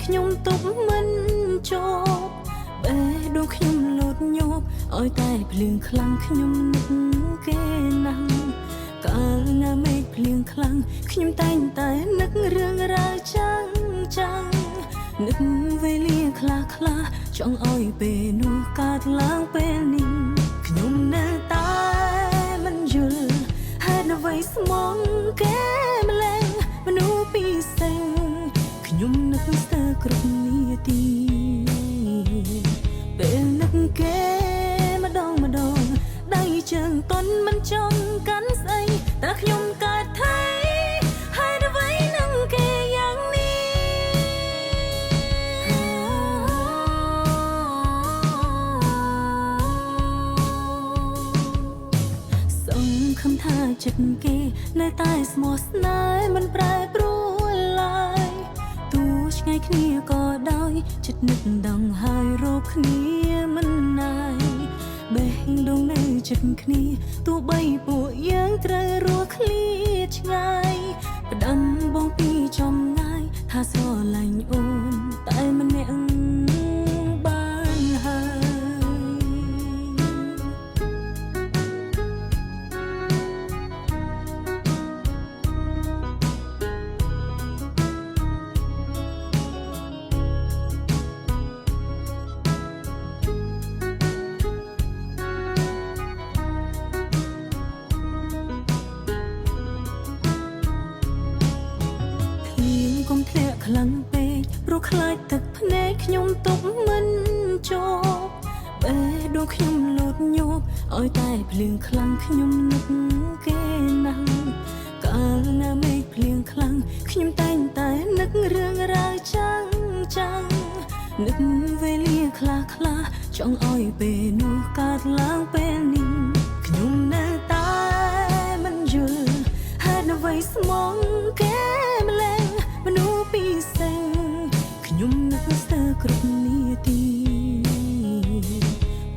ខ្ញុំទុកមិនចប់បេះដូងខ្ញុំលោតញប់ឲ្យតែភ្លៀងខ្លាំងខ្ញុំនឹកគេណាស់កាលណាមេឃភ្លៀងខ្លាំងខ្ញុំតែងតែនឹករឿងរ៉ាវចាំងនឹកវេលាខ្លះចង់ឲ្យពេលនោះកើតឡើងពេលនេះខ្ញុំនៅតែមិនយល់ហេតុអ្វីស្មងគេម្លេះមនុស្សពីសេងខ្ញុំនឹកស្ទើរគ្រប់នាទីពេលនឹកគេម្ដងដៃជើងតន់មិនចង់កាន់ស្អីតែខ្ញុំកើតថៃហើយអ្វីនឹងគេយ៉ាងនេះសង្ឃឹមថាចិត្តគេនៅតែស្មោះស្នេហ៍មិនប្រែប្រួលឡើយទោះឆ្ងាយគ្នាក៏ដោយចិត្តនឹកដងហើយរកគ្នាមិនណាយបេះដូងនៅចិត្តគ្នាទោះបីពួកយើងត្រូវរស់ឃ្លាតឆ្ងាយផ្ដាំបងពីចំណាយថាស្រឡាញ់អូនតែម្នាក់បានហើយធ្លាក់ខ្លាំងពេកព្រោះខ្លាចទឹកភ្នែកខ្ញុំទុកមិនចប់បេះដូងខ្ញុំលោតញប់ឲ្យតែភ្លៀងខ្លាំងខ្ញុំនឹកគេណាស់កាលណាមេឃភ្លៀងខ្លាំងខ្ញុំតែងតែនឹករឿងរ៉ាវចាំងនឹកវេលាខ្លះចង់ឲ្យពេលនោះកើតឡើងពេលនេះខ្ញុំនៅតែមិនយល់ហេតុអ្វីស្មងគេម្លេះមនុស្សពីសេងខ្ញុំនឹកស្ទើរគ្រប់នាទី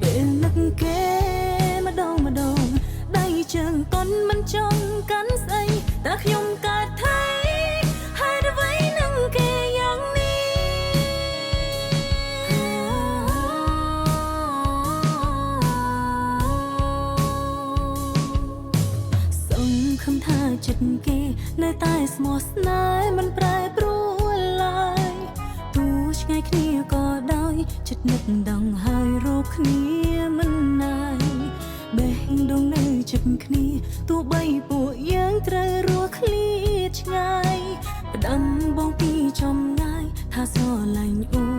ពេលនឹកគេម្ដងដៃជើងតន់មិនចង់កាន់ស្អីតែខ្ញុំកើតថៃហើយអ្វីនឹងគេយ៉ាងនេះសង្ឃឹមថាចិត្តគេនៅតែស្មោះស្នេហ៍មិនប្រែប្រួលឡើយទោះឆ្ងាយគ្នាក៏ដោយចិត្តនឹកដងហើយរកគ្នាមិនណាយបេះដូងនៅចិត្តគ្នាទោះបីពួកយើងត្រូវរស់ឃ្លាតឆ្ងាយផ្ដាំបងពីចំណាយថាស្រឡាញ់អូ